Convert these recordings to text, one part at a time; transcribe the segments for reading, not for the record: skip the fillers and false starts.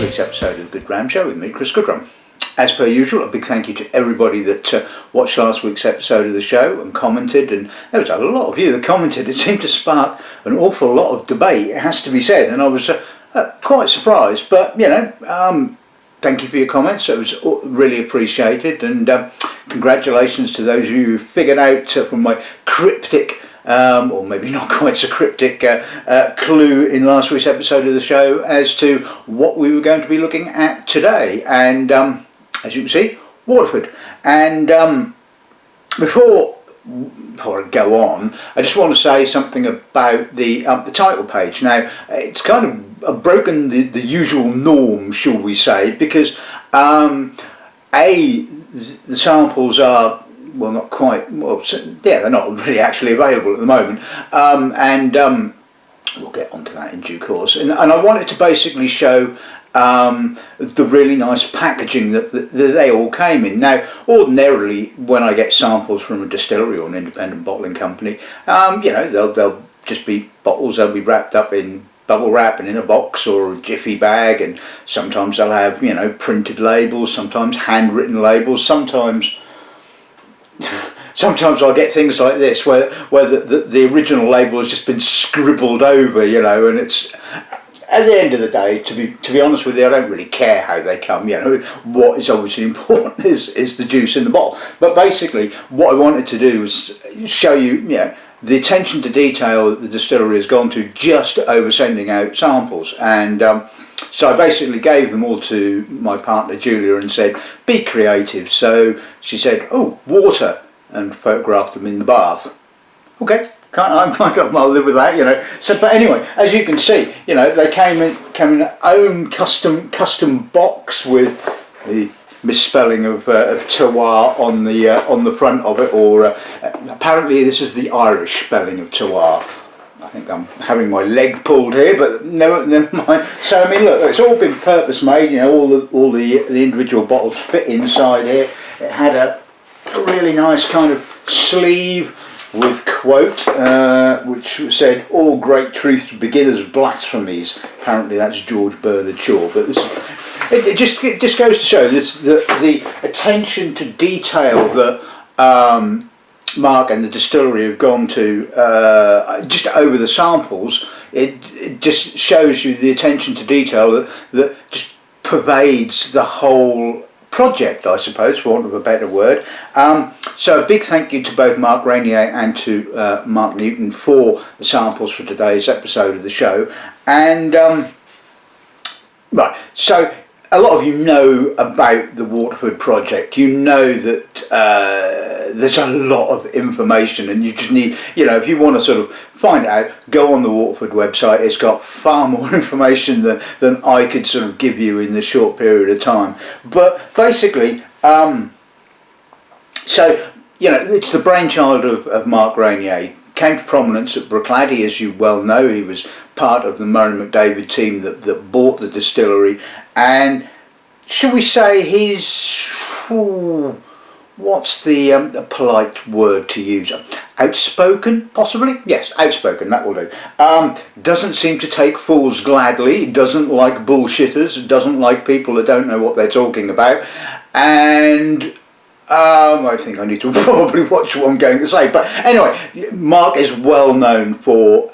week's episode of the Goodrum Show with me, Chris Goodrum. As per usual, a big thank you to everybody that watched last week's episode of the show and commented, and there was a lot of you that commented. It seemed to spark an awful lot of debate, it has to be said, and I was quite surprised, but thank you for your comments. It was really appreciated, and congratulations to those of you who figured out from my cryptic or maybe not quite so cryptic clue in last week's episode of the show as to what we were going to be looking at today. And as you can see, Waterford. And before I go on, I just want to say something about the title page. Now, it's kind of broken the usual norm, shall we say, because the samples are, well, not quite, well, yeah, they're not really actually available at the moment, and we'll get onto that in due course. And I wanted to basically show the really nice packaging that they all came in. Now, ordinarily, when I get samples from a distillery or an independent bottling company, they'll just be bottles. They'll be wrapped up in bubble wrap and in a box or a jiffy bag, and sometimes they'll have printed labels, sometimes handwritten labels, sometimes I'll get things like this where the original label has just been scribbled over, and it's, at the end of the day, to be honest with you, I don't really care how they come. What is obviously important is the juice in the bottle. But basically, what I wanted to do was show you, the attention to detail that the distillery has gone to just over sending out samples. And so I basically gave them all to my partner Julia and said, be creative. So she said, oh, water, and photographed them in the bath. Okay, I'll live with that, So, but anyway, as you can see, they came in an own custom box with the misspelling of terroir on the front of it, or apparently this is the Irish spelling of terroir. I think I'm having my leg pulled here, but never mind. So I mean, look, it's all been purpose made. All the individual bottles fit inside here. It had a really nice kind of sleeve with quote, which said, "All great truths to beginners, blasphemies." Apparently that's George Bernard Shaw, but it just goes to show this the attention to detail that Mark and the distillery have gone to just over the samples. It just shows you the attention to detail that just pervades the whole project, I suppose, for want of a better word. So a big thank you to both Mark Rainier and to Mark Newton for the samples for today's episode of the show. And right, so a lot of you know about the Waterford project. You know that there's a lot of information, and you just need, if you want to sort of find out, go on the Waterford website. It's got far more information than I could sort of give you in this short period of time. But basically, it's the brainchild of Mark Rainier. Came to prominence at Bruichladdich, as you well know. He was part of the Murray McDavid team that bought the distillery, and shall we say he's, what's the polite word to use? Outspoken, possibly? Yes, outspoken, that will do. Doesn't seem to take fools gladly, doesn't like bullshitters, doesn't like people that don't know what they're talking about, and I think I need to probably watch what I'm going to say. But anyway, Mark is well known for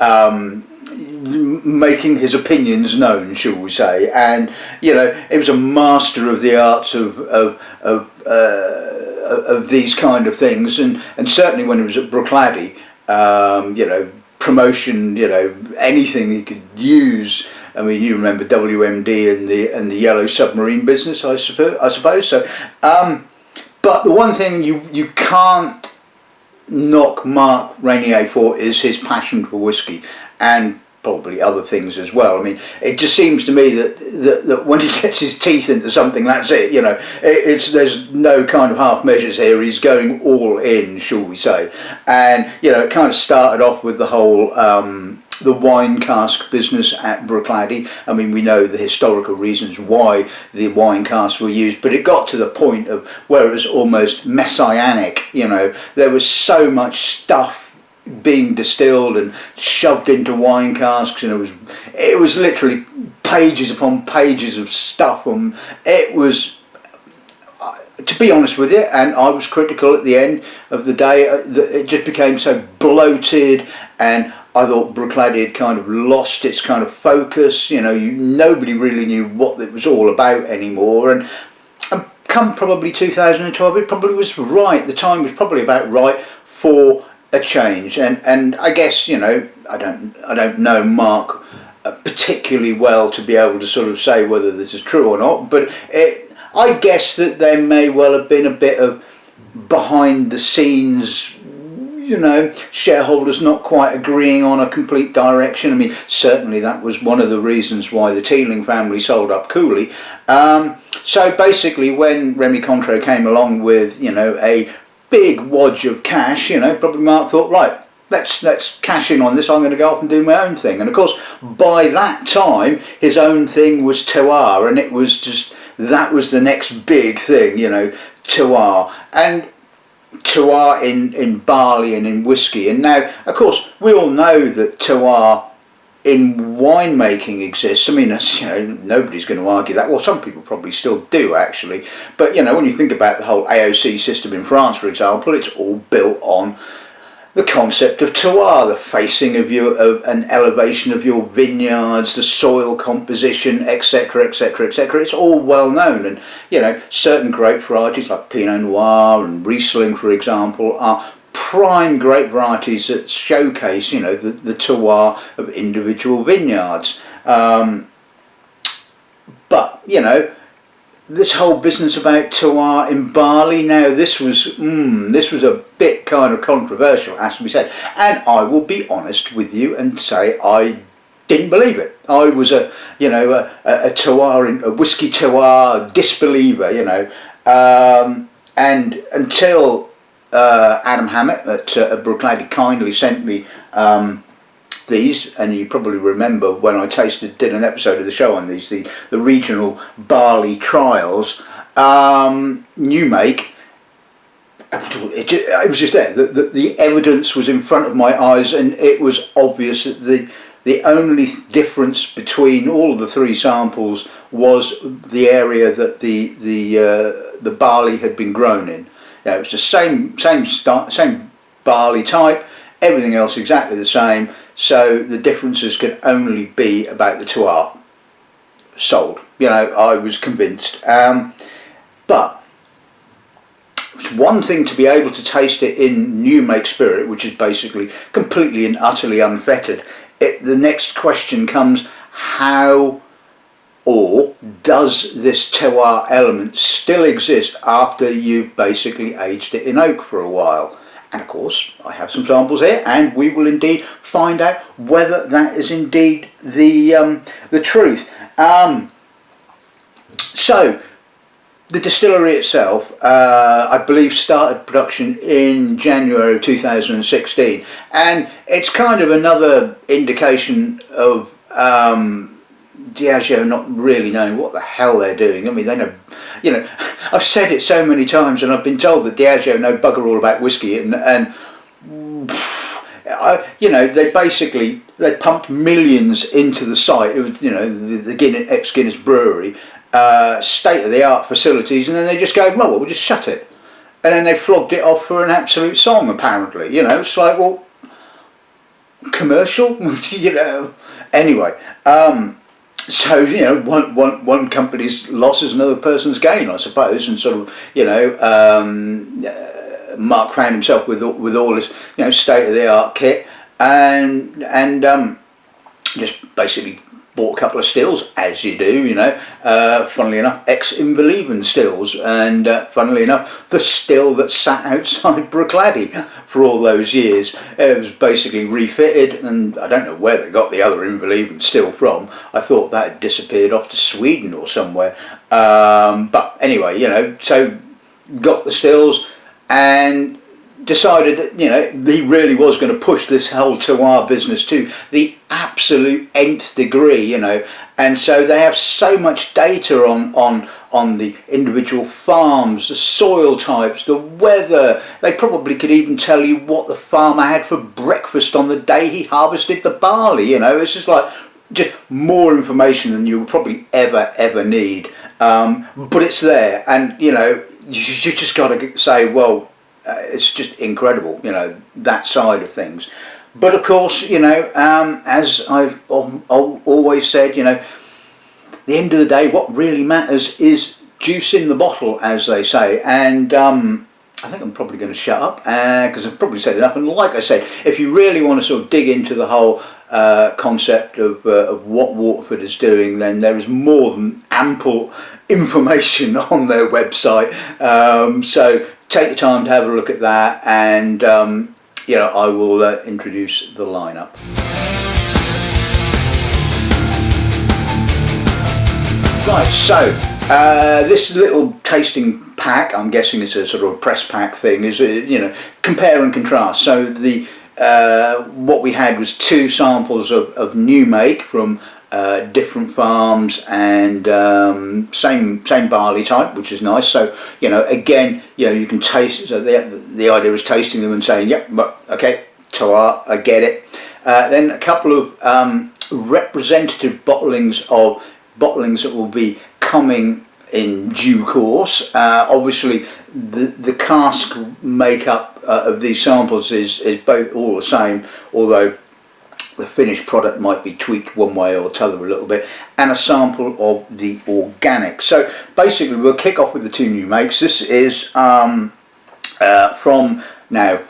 making his opinions known, shall we say, and he was a master of the arts of these kind of things, and certainly when he was at Bruichladdich, promotion, anything he could use. I mean, you remember WMD and the Yellow Submarine business, I suppose. So, but the one thing you can't knock Mark Rainier for is his passion for whiskey, and probably other things as well. I mean, it just seems to me that when he gets his teeth into something, that's it. There's no kind of half measures here. He's going all in, shall we say? And it kind of started off with the whole the wine cask business at Bruichladdich. I mean, we know the historical reasons why the wine casks were used, but it got to the point of where it was almost messianic. There was so much stuff being distilled and shoved into wine casks, and it was literally pages upon pages of stuff. And it was, to be honest with you, and I was critical at the end of the day, it just became so bloated, and I thought Bruichladdich had kind of lost its kind of focus. Nobody really knew what it was all about anymore, and come probably 2012, it probably was right. The time was probably about right for a change, and I guess I don't know Mark particularly well to be able to sort of say whether this is true or not, but I guess that there may well have been a bit of behind the scenes, shareholders not quite agreeing on a complete direction. I mean, certainly that was one of the reasons why the Teeling family sold up Cooley. So basically, when Remy Contre came along with a big wodge of cash, probably Mark thought, right, let's cash in on this. I'm going to go off and do my own thing. And of course, by that time, his own thing was terroir, and it was just, that was the next big thing, terroir. And terroir in barley and in whiskey. And now, of course, we all know that terroir in winemaking exists. I mean, nobody's going to argue that. Well, some people probably still do, actually. But, when you think about the whole AOC system in France, for example, it's all built on the concept of terroir, the facing of an elevation of your vineyards, the soil composition, etc., etc., etc. It's all well known, and certain grape varieties like Pinot Noir and Riesling, for example, are prime grape varieties that showcase the terroir of individual vineyards. But this whole business about terroir in barley, now this was a bit kind of controversial, has to be said, and I will be honest with you and say I didn't believe it. I was a terroir, a whiskey terroir disbeliever, and until Adam Hammett at Bruichladdich kindly sent me these, and you probably remember when I did an episode of the show on these, the regional barley trials, new make. It was just there. The evidence was in front of my eyes, and it was obvious that the only difference between all of the three samples was the area that the barley had been grown in. Now, it was the same barley type, everything else exactly the same. So the differences could only be about the terroir. Sold. I was convinced. But it's one thing to be able to taste it in new make spirit, which is basically completely and utterly unfettered. The next question comes, how or does this terroir element still exist after you've basically aged it in oak for a while? And of course, I have some samples here, and we will indeed find out whether that is indeed the truth. So, the distillery itself, I believe, started production in January of 2016, and it's kind of another indication of Diageo not really knowing what the hell they're doing. I mean, they know, I've said it so many times, and I've been told that Diageo know bugger all about whiskey, and they pumped millions into the site. It was, the ex-Guinness brewery, state-of-the-art facilities, and then they just go, well, we'll just shut it, and then they flogged it off for an absolute song. Apparently, it's like, well, commercial, Anyway. So one company's loss is another person's gain, I suppose, and sort of Mark found himself with all this state of the art kit, and just basically bought a couple of stills, as you do, funnily enough, ex-Inverleven stills, and funnily enough, the still that sat outside Bruichladdich for all those years. It was basically refitted, and I don't know where they got the other Inverleven still from. I thought that had disappeared off to Sweden or somewhere. But anyway, so got the stills and decided that he really was going to push this whole terroir business to the absolute nth degree, and so they have so much data on the individual farms, the soil types, the weather. They probably could even tell you what the farmer had for breakfast on the day he harvested the barley. You know, it's just like just more information than you'll probably ever need, but it's there, and you know, you just got to say, well, it's just incredible, you know, that side of things. But of course, you know, as I've always said, you know, the end of the day, what really matters is juice in the bottle, as they say. And I think I'm probably going to shut up because I've probably said enough. And like I said, if you really want to sort of dig into the whole concept of what Waterford is doing, then there is more than ample information on their website. So take your time to have a look at that, and you know, I will introduce the lineup. Right, so this little tasting pack, I'm guessing it's a sort of a press pack thing, is you know, compare and contrast. So the what we had was 2 samples of new make from different farms, and same barley type, which is nice. So you know, again, you know, you can taste. So the idea was tasting them and saying, yep, okay, terroir, I get it. Then a couple of representative bottlings that will be coming in due course. Obviously the cask makeup of these samples is both all the same, although the finished product might be tweaked one way or t'other a little bit, and a sample of the organic. So basically we'll kick off with the 2 new makes. This is from, now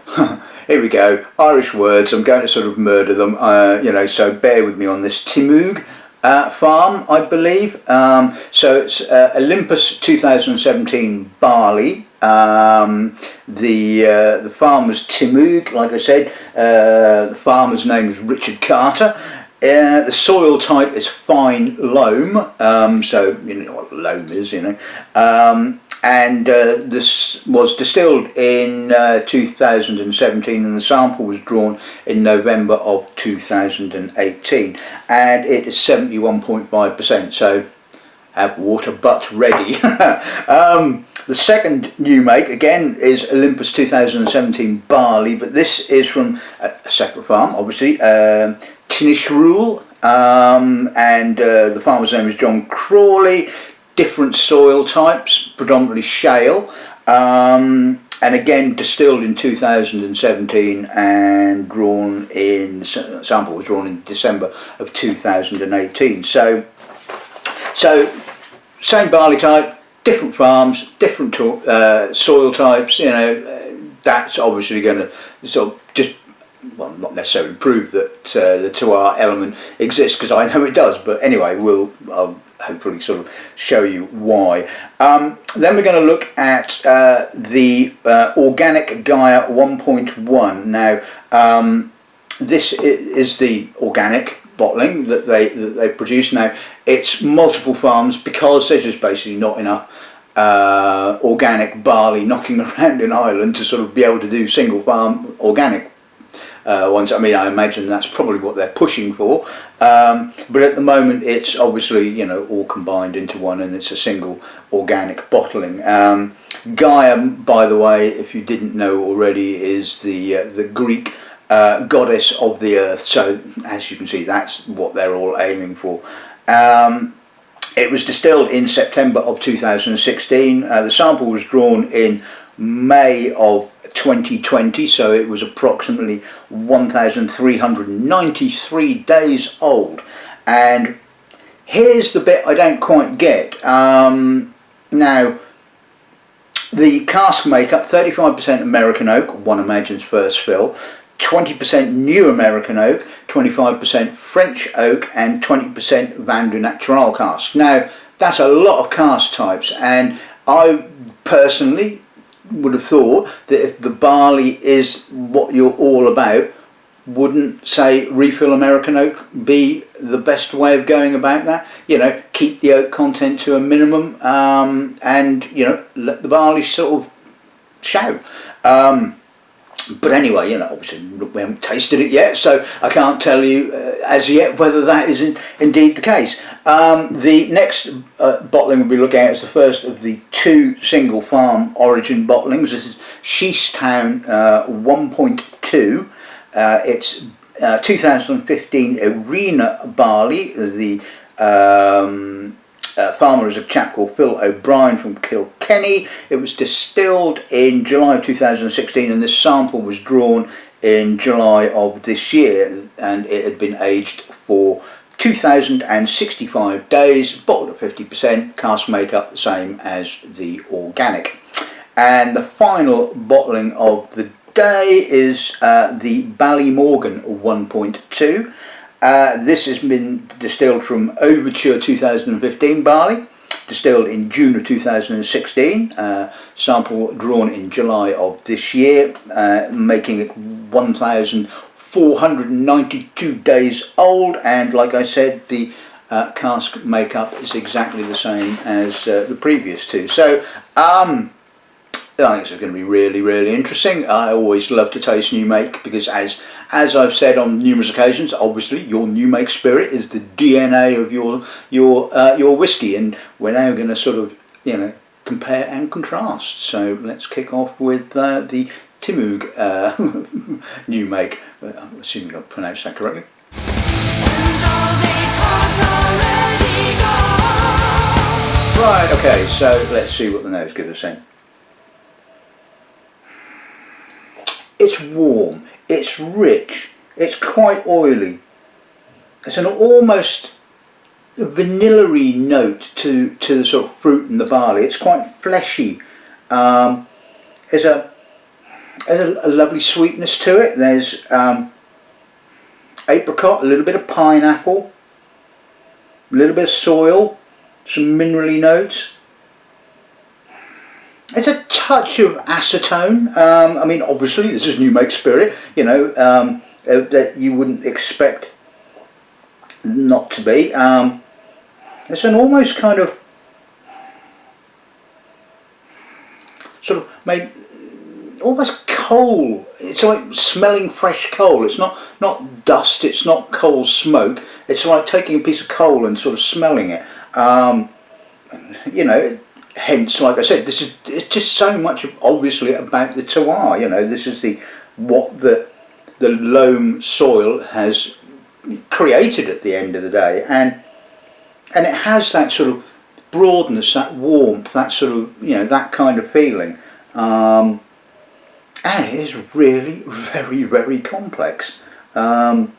here we go, Irish words, I'm going to sort of murder them, you know, so bear with me on this. Timogue farm, I believe. So it's Olympus 2017 barley. The farm was Timogue, like I said. The farmer's name is Richard Carter. The soil type is fine loam, so you know what loam is, you know. And this was distilled in 2017, and the sample was drawn in November of 2018, and it is 71.5%, so have water butt ready. The second new make, again, is Olympus 2017 barley, but this is from a separate farm, obviously, Tinnishrule, and the farmer's name is John Crawley. Different soil types, predominantly shale, and again distilled in 2017 and drawn in, sample was drawn in December of 2018. So same barley type, different farms, different soil types. You know, that's obviously going to sort of just, well, not necessarily prove that the terroir element exists, because I know it does, but anyway, I'll hopefully sort of show you why. Then we're going to look at the organic Gaia 1.1. Now this is the organic bottling that they produce. Now it's multiple farms, because there's just basically not enough organic barley knocking around in Ireland to sort of be able to do single farm organic ones. I mean, I imagine that's probably what they're pushing for, but at the moment it's obviously, you know, all combined into one, and it's a single organic bottling. Gaia, by the way, if you didn't know already, is the Greek goddess of the earth, so as you can see, that's what they're all aiming for. It was distilled in September of 2016. The sample was drawn in May of 2020, so it was approximately 1,393 days old. And here's the bit I don't quite get. Now, the cask makeup: 35% American oak, one imagines first fill, 20% new American oak, 25% French oak, and 20% Vin du Natural cask. Now, that's a lot of cask types, and I personally would have thought that if the barley is what you're all about, wouldn't, say, refill American oak be the best way of going about that? You know, keep the oak content to a minimum, and you know, let the barley sort of show. But anyway, you know, obviously we haven't tasted it yet, so I can't tell you as yet whether that is indeed the case. The next bottling we'll be looking at is the first of the 2 single farm origin bottlings. This is Sheestown 1.2. It's 2015 Arena barley. The farmer is a chap called Phil O'Brien from Kilkenny. It was distilled in July of 2016, and this sample was drawn in July of this year, and it had been aged for 2,065 days, bottled at 50%, cask makeup the same as the organic. And the final bottling of the day is the Ballymorgan 1.2. This has been distilled from Overture 2015 barley, distilled in June of 2016, sample drawn in July of this year, making it 1,492 days old, and like I said, the cask makeup is exactly the same as the previous 2. So I think this is going to be really, really interesting. I always love to taste new make because, as I've said on numerous occasions, obviously your new make spirit is the DNA of your whiskey, and we're now going to sort of, you know, compare and contrast. So let's kick off with the Timogue new make. I'm assuming I pronounced that correctly. Right. Okay. So let's see what the nose gives us then. It's warm, it's rich, it's quite oily. It's an almost vanilla-y note to the sort of fruit and the barley. It's quite fleshy. There's a lovely sweetness to it. There's apricot, a little bit of pineapple, a little bit of soil, some minerally notes. It's a touch of acetone. I mean, obviously this is new make spirit, you know, that you wouldn't expect not to be. It's an almost kind of sort of made almost coal. It's like smelling fresh coal. It's not dust. It's not coal smoke. It's like taking a piece of coal and sort of smelling it. You know. Hence, like I said, it's just so much obviously about the terroir. You know, this is what the loam soil has created at the end of the day, and it has that sort of broadness, that warmth, that sort of, you know, that kind of feeling, and it is really very, very complex. Let's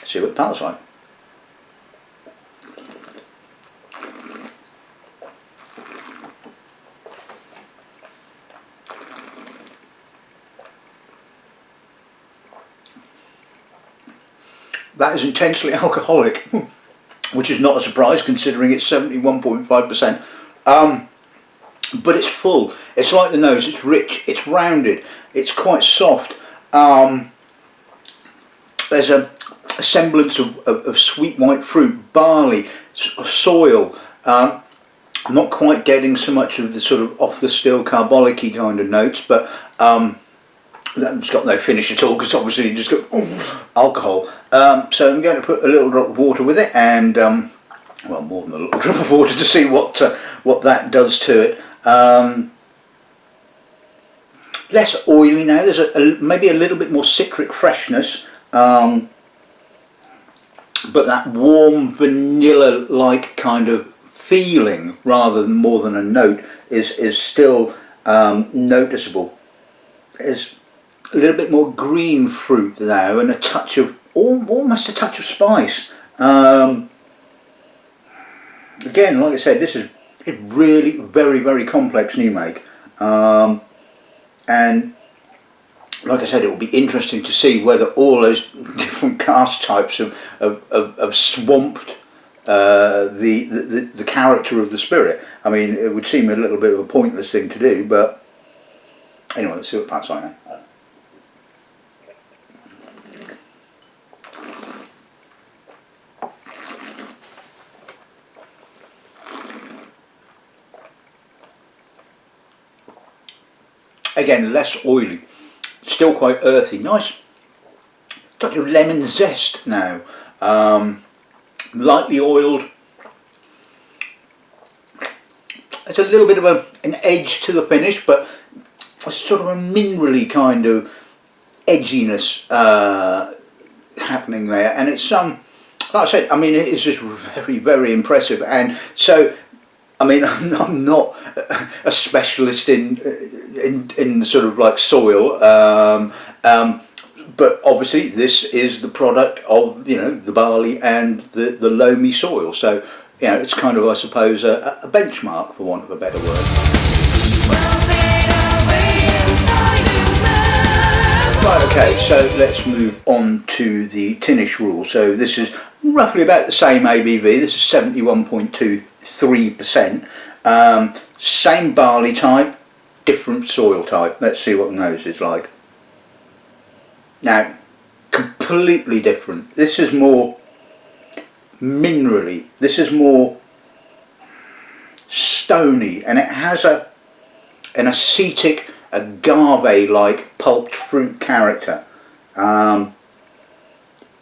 see what the palate's like. That is intensely alcoholic, which is not a surprise considering it's 71.5%. But it's full. It's like the nose. It's rich. It's rounded. It's quite soft. There's a semblance of sweet white fruit, barley, soil. I'm not quite getting so much of the sort of off the still carbolic-y kind of notes, but that's got no finish at all because obviously you just got alcohol. So I'm going to put a little drop of water with it, and well, more than a little drop of water to see what that does to it. Less oily now. There's maybe a little bit more citric freshness, but that warm vanilla-like kind of feeling, rather than more than a note, is still noticeable. There's a little bit more green fruit now, and a touch of almost a touch of spice. Again, like I said, this is a really very, very complex new make, and like I said, it will be interesting to see whether all those different cask types have swamped the character of the spirit. I mean, it would seem a little bit of a pointless thing to do, but anyway, let's see what Pat's like now. Again, less oily, still quite earthy. Nice touch of lemon zest now. Lightly oiled. There's a little bit of an edge to the finish, but a sort of a minerally kind of edginess happening there, and it's like I said, I mean, it is just very, very impressive. And so, I mean, I'm not a specialist in sort of like soil, but obviously this is the product of, you know, the barley and the loamy soil. So, you know, it's kind of, I suppose, a benchmark, for want of a better word. Right, okay, so let's move on to the Tinnishrule. So this is roughly about the same ABV. This is 71.23%. Same barley type, different soil type. Let's see what the nose is like. Now, completely different. This is more minerally. This is more stony, and it has an acetic, agave-like pulped fruit character.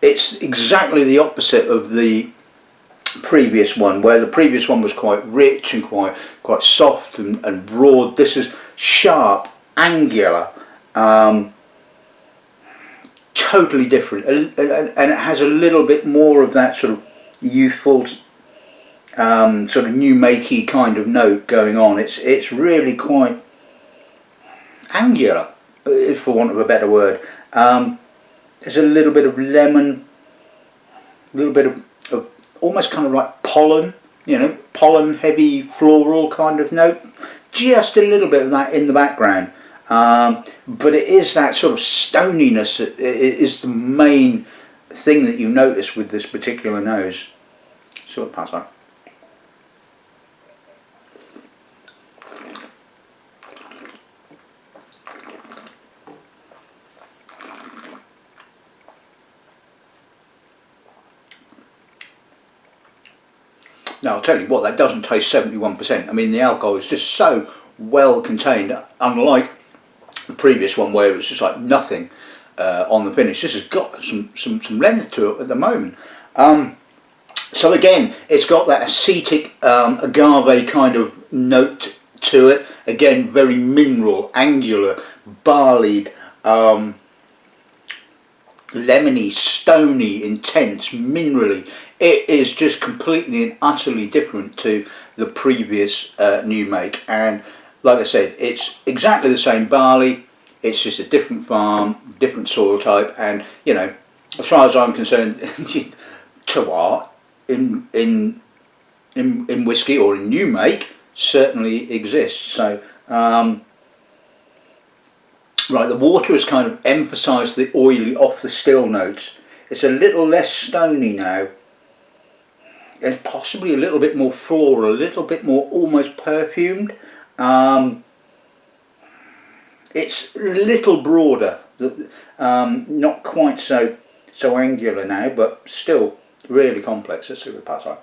It's exactly the opposite of the previous one, where the previous one was quite rich and quite soft and broad. This is sharp, angular, totally different, and it has a little bit more of that sort of youthful, sort of new makey kind of note going on. It's really quite angular, for want of a better word. There's a little bit of lemon, a little bit of almost kind of like pollen, you know, pollen heavy floral kind of note. Just a little bit of that in the background. But it is that sort of stoniness that is the main thing that you notice with this particular nose. So it pass on. Now I'll tell you what, that doesn't taste 71%. I mean, the alcohol is just so well contained, unlike the previous one where it was just like nothing on the finish. This has got some length to it at the moment. So again, it's got that acetic agave kind of note to it. Again, very mineral, angular, barleyed, lemony, stony, intense, minerally. It is just completely and utterly different to the previous new make. And like I said, it's exactly the same barley. It's just a different farm, different soil type, and you know, as far as I'm concerned, terroir in whiskey or in new make certainly exists. So. Right, the water has kind of emphasised the oily off the still notes. It's a little less stony now. And possibly a little bit more floral, a little bit more almost perfumed. It's a little broader, not quite so angular now, but still really complex. Let's see what we pass on.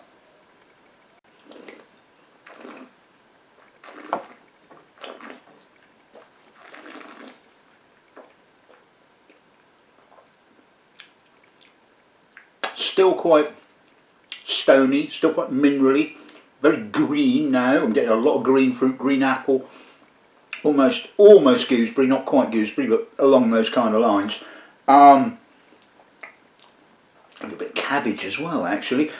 Still quite stony, still quite minerally, very green now. I'm getting a lot of green fruit, green apple, almost gooseberry, not quite gooseberry, but along those kind of lines. A little bit of cabbage as well, actually.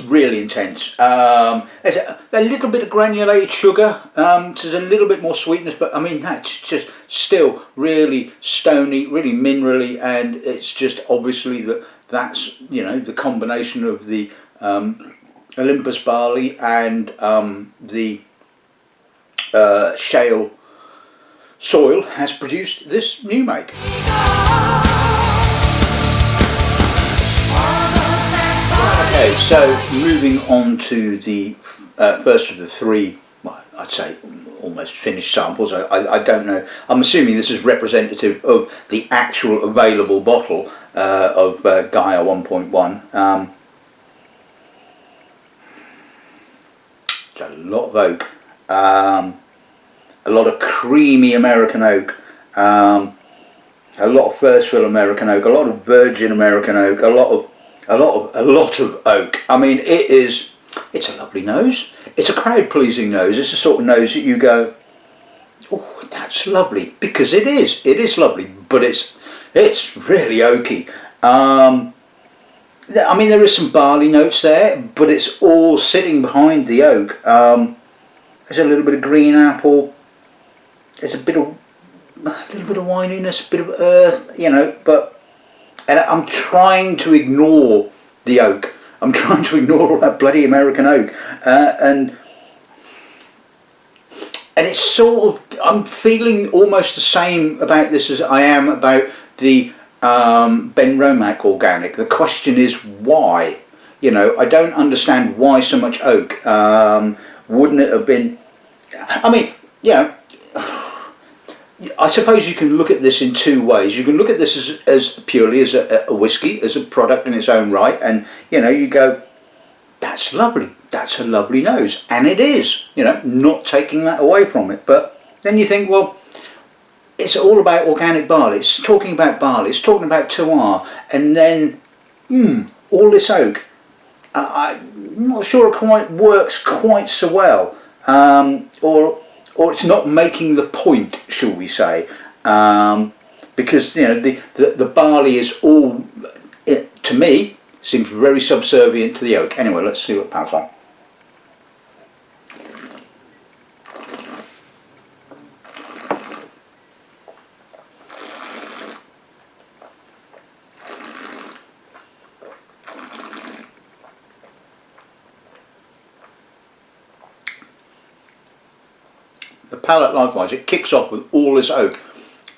Really intense. There's a little bit of granulated sugar, so there's a little bit more sweetness, but I mean, that's just still really stony, really minerally, and it's just obviously that's, you know, the combination of the Olympus barley and the shale soil has produced this new make. Okay, so moving on to the first of the three, well, I'd say almost finished samples. I don't know. I'm assuming this is representative of the actual available bottle of Gaia 1.1. It's a lot of oak. a lot of creamy American oak, a lot of first fill American oak, a lot of virgin American oak, a lot of oak. I mean, it's a lovely nose. It's a crowd pleasing nose. It's the sort of nose that you go, oh, that's lovely, because it is lovely, but it's really oaky. I mean, there is some barley notes there, but it's all sitting behind the oak. There's a little bit of green apple. There's a little bit of wininess, a bit of earth, you know. And I'm trying to ignore the oak. I'm trying to ignore all that bloody American oak, and it's sort of, I'm feeling almost the same about this as I am about the Ben Romack organic. The question is why? You know, I don't understand why so much oak. Wouldn't it have been? I mean, you know, I suppose you can look at this in two ways. You can look at this as purely as a whiskey, as a product in its own right, and you know, you go, that's lovely. That's a lovely nose, and it is. You know, not taking that away from it. But then you think, well, it's all about organic barley. It's talking about barley. It's talking about terroir, and then all this oak. I'm not sure it quite works quite so well, or it's not making the point, shall we say? Because you know the barley is all, to me, seems very subservient to the oak. Anyway, let's see what Pal's on. The palate, likewise, it kicks off with all this oak,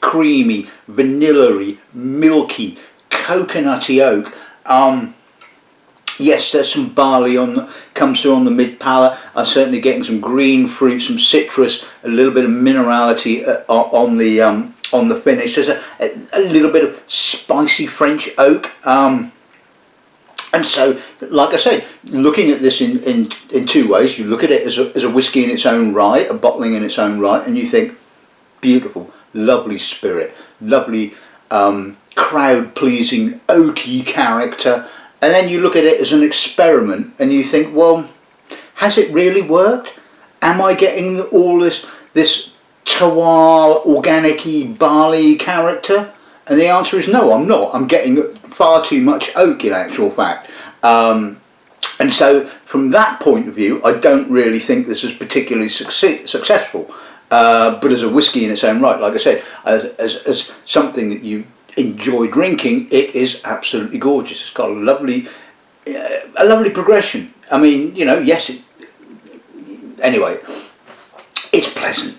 creamy, vanilla-y, milky, coconutty oak. Yes, there's some barley comes through on the mid palate. I'm certainly getting some green fruit, some citrus, a little bit of minerality on the finish. There's a little bit of spicy French oak. And so, like I said, looking at this in two ways. You look at it as a whiskey in its own right, a bottling in its own right, and you think, beautiful, lovely spirit, lovely crowd-pleasing, oaky character. And then you look at it as an experiment, and you think, well, has it really worked? Am I getting all this terroir, organic-y, barley character? And the answer is no, I'm not. I'm getting far too much oak in actual fact. And so from that point of view, I don't really think this is particularly successful. But as a whiskey in its own right, like I said, as something that you enjoy drinking, it is absolutely gorgeous. It's got a lovely progression. I mean, you know, yes, anyway, it's pleasant.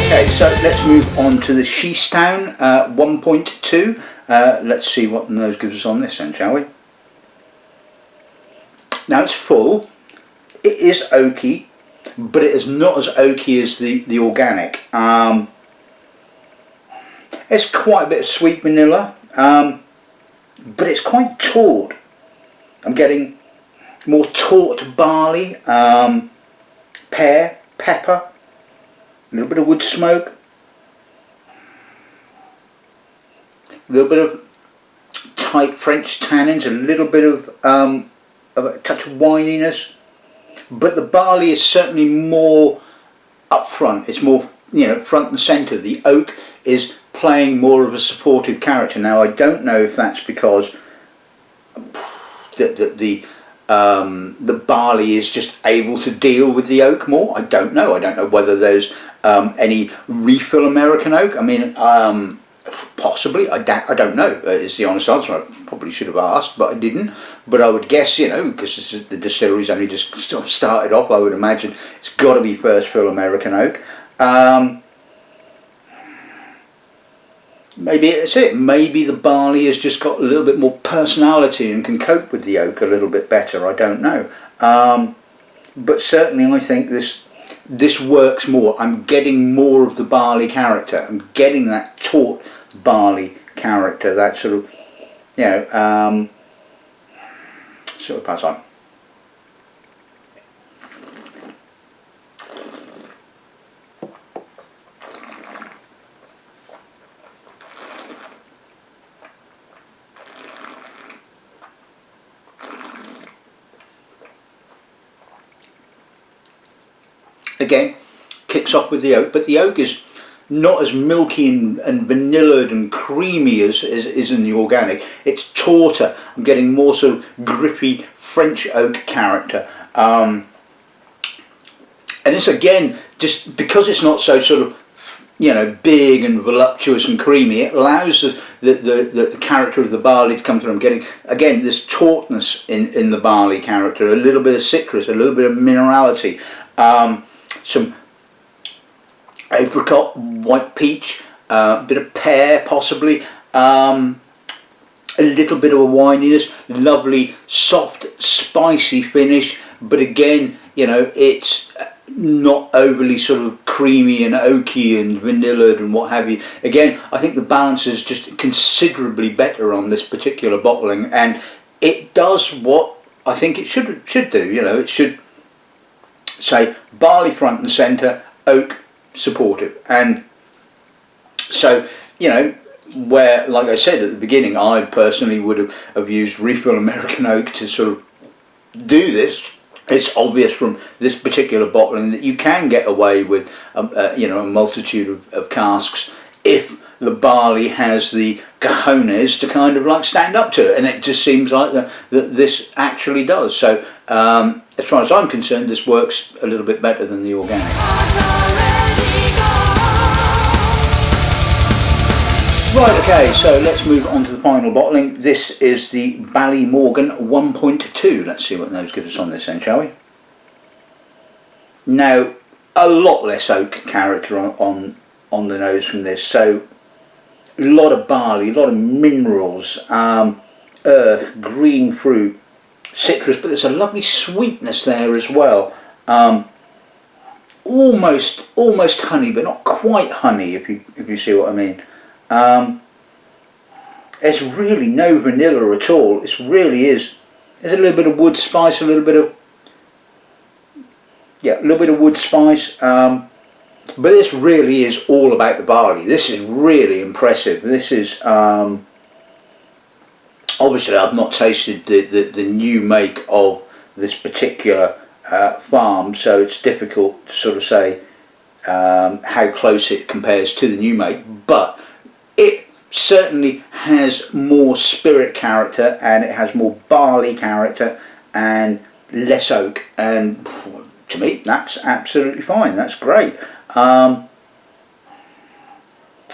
Okay, so let's move on to the Sheestown 1.2. Let's see what the nose gives us on this then, shall we? Now it's full. It is oaky, but it is not as oaky as the organic. It's quite a bit of sweet vanilla, but it's quite taut. I'm getting more taut barley, pear, pepper, a little bit of wood smoke, a little bit of tight French tannins, a little bit of a touch of wininess, but the barley is certainly more up front. It's more, you know, front and centre. The oak is playing more of a supportive character. Now I don't know if that's because the barley is just able to deal with the oak more. I don't know. I don't know whether there's any refill American oak. I mean, possibly. I don't know. Is the honest answer. I probably should have asked, but I didn't. But I would guess, you know, because the distillery's only just sort of started off, I would imagine it's got to be first fill American oak. Maybe it's it. Maybe the barley has just got a little bit more personality and can cope with the oak a little bit better. I don't know. But certainly I think this works more. I'm getting more of the barley character. I'm getting that taut barley character. That sort of, you know, sort of pass on. again, kicks off with the oak, but the oak is not as milky and vanillaed and creamy as is in the organic. It's tauter. I'm getting more sort of grippy French oak character. And this, again, just because it's not so sort of, you know, big and voluptuous and creamy, it allows the character of the barley to come through. I'm getting, again, this tautness in the barley character, a little bit of citrus, a little bit of minerality, some apricot, white peach, a bit of pear possibly, a little bit of a wininess, lovely soft spicy finish, but again, you know, it's not overly sort of creamy and oaky and vanillaed and what have you. Again, I think the balance is just considerably better on this particular bottling, and it does what I think it should do. You know, it should say barley front and centre, oak supportive. And so, you know, where, like I said at the beginning, I personally would have used refill American oak to sort of do this. It's obvious from this particular bottling that you can get away with you know, a multitude of casks if the barley has the cojones to kind of like stand up to it, and it just seems like that this actually does. So as far as I'm concerned, this works a little bit better than the organic. Right, okay, so let's move on to the final bottling. This is the Ballymorgan 1.2. Let's see what those give us on this then, shall we? Now, a lot less oak character on the nose from this. So, a lot of barley, a lot of minerals, earth, green fruit, citrus, but there's a lovely sweetness there as well. Almost honey, but not quite honey, if you see what I mean. There's really no vanilla at all. It really is. There's a little bit of wood spice, a little bit of wood spice. But this really is all about the barley. This is really impressive. This is obviously I've not tasted the new make of this particular farm, so it's difficult to sort of say how close it compares to the new make, but it certainly has more spirit character, and it has more barley character and less oak, and to me that's absolutely fine. That's great.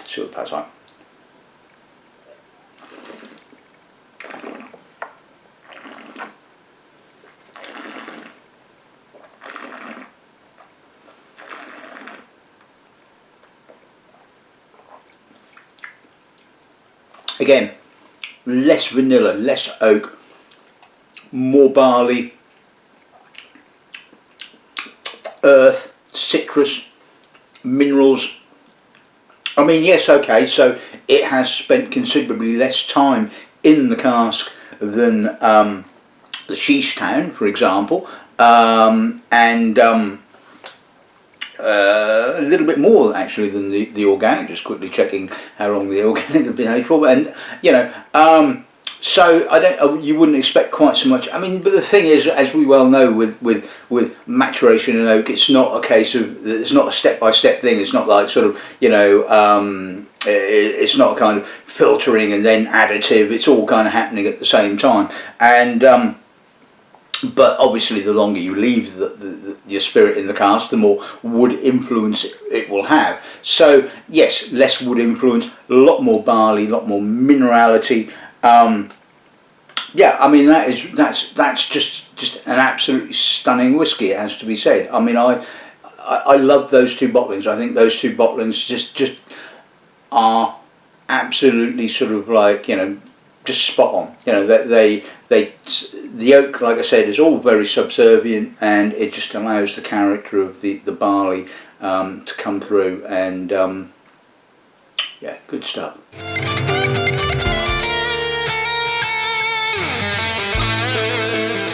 See what pass on. Again, less vanilla, less oak, more barley, earth, citrus, minerals. I mean, yes, okay, so it has spent considerably less time in the cask than the Sheestown, for example, and a little bit more actually than the organic. Just quickly checking how long the organic had been aged for, and you know, so you wouldn't expect quite so much. I mean, but the thing is, as we well know, with maturation in oak, it's not a case of, it's not a step-by-step thing. It's not like sort of, you know, it's not a kind of filtering and then additive. It's all kind of happening at the same time, and but obviously the longer you leave your spirit in the cask, the more wood influence it will have. So yes, less wood influence, a lot more barley, a lot more minerality. Yeah, I mean that's just an absolutely stunning whiskey. It has to be said. I mean, I love those two bottlings. I think those two bottlings just are absolutely sort of like, you know, just spot on. You know, the oak, like I said, is all very subservient, and it just allows the character of the barley to come through, and yeah, good stuff.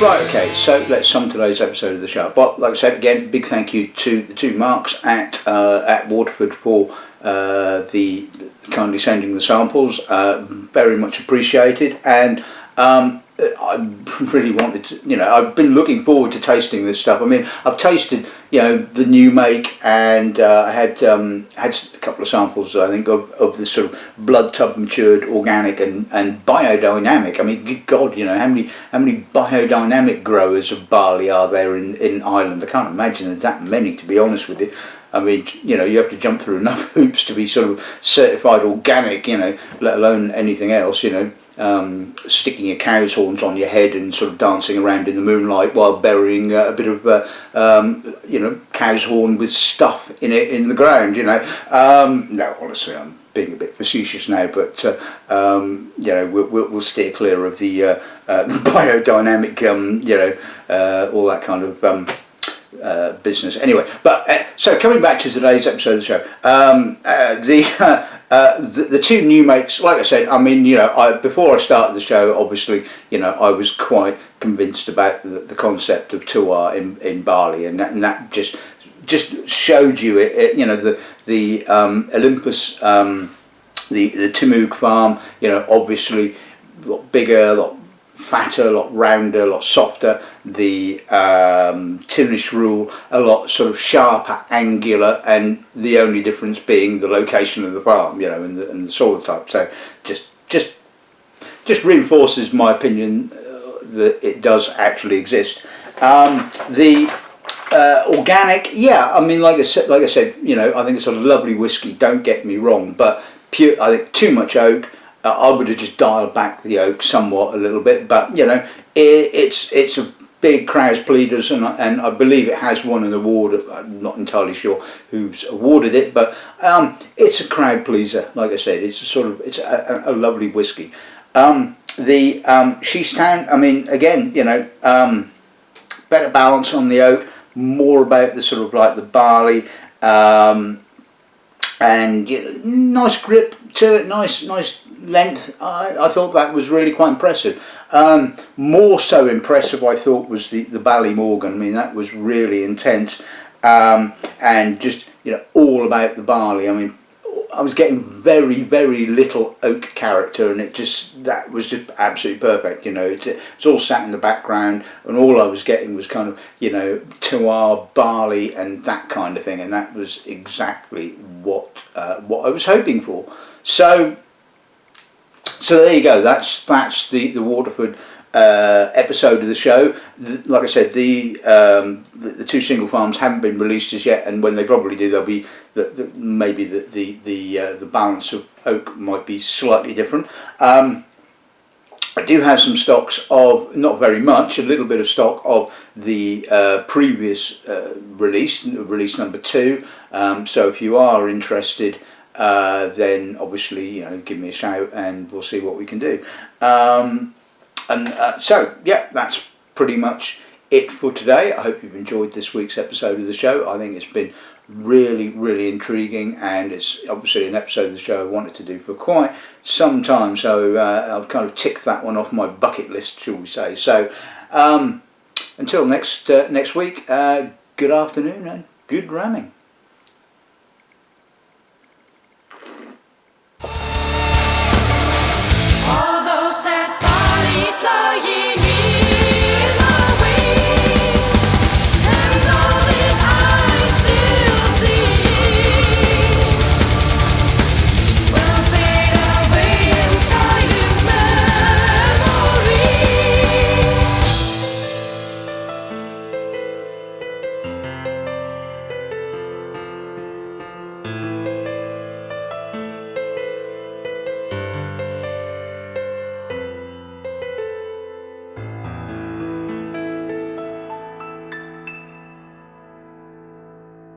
Right, okay, so let's sum today's episode of the show. But like I said, again, big thank you to the two Marks at Waterford for the kindly sending the samples. Very much appreciated, and I really wanted to, I've been looking forward to tasting this stuff. I mean, I've tasted, the new make, and I had a couple of samples, I think, of this sort of blood tub matured organic and biodynamic. I mean, good God, how many biodynamic growers of barley are there in Ireland? I can't imagine there's that many, to be honest with you. I mean, you have to jump through enough hoops to be sort of certified organic, let alone anything else, sticking your cow's horns on your head and sort of dancing around in the moonlight while burying a bit of, cow's horn with stuff in it in the ground, No, honestly, I'm being a bit facetious now, but, we'll steer clear of the biodynamic, all that kind of business. Anyway, but so coming back to today's episode of the show, the two new makes, like I said, I mean, before I started the show, obviously, I was quite convinced about the concept of terroir in barley, and that just showed you the Olympus, the Timogue farm, obviously a lot bigger, a lot fatter, a lot rounder, a lot softer. The Tinnishrule a lot sort of sharper, angular, and the only difference being the location of the farm, and the soil type. So just reinforces my opinion that it does actually exist. The organic, yeah, I mean, like I said, I think it's a lovely whiskey. Don't get me wrong, but I think too much oak. I would have just dialed back the oak somewhat a little bit, but it's a big Crow's Pleaders, and I believe it has won an award. I'm not entirely sure who's awarded it, but it's a crowd pleaser. Like I said, it's a lovely whiskey. The Sheestown, I mean, again, better balance on the oak, more about the sort of like the barley, and nice grip to it, nice length. I thought that was really quite impressive. More so impressive, I thought, was the Ballymorgan. I mean, that was really intense, and just all about the barley. I mean, I was getting very, very little oak character, and that was just absolutely perfect. It's all sat in the background, and all I was getting was kind of terroir, barley, and that kind of thing, and that was exactly what I was hoping for. So there you go. That's the Waterford episode of the show. Like I said, the two single farms haven't been released as yet, and when they probably do, there'll be maybe the balance of oak might be slightly different. I do have some stocks of, not very much, a little bit of stock of the previous release number 2. So if you are interested, then obviously give me a shout and we'll see what we can do. So yeah, that's pretty much it for today. I hope you've enjoyed this week's episode of the show. I think it's been really, really intriguing, and it's obviously an episode of the show I wanted to do for quite some time, so I've kind of ticked that one off my bucket list, shall we say. So until next week, good afternoon and good ramming.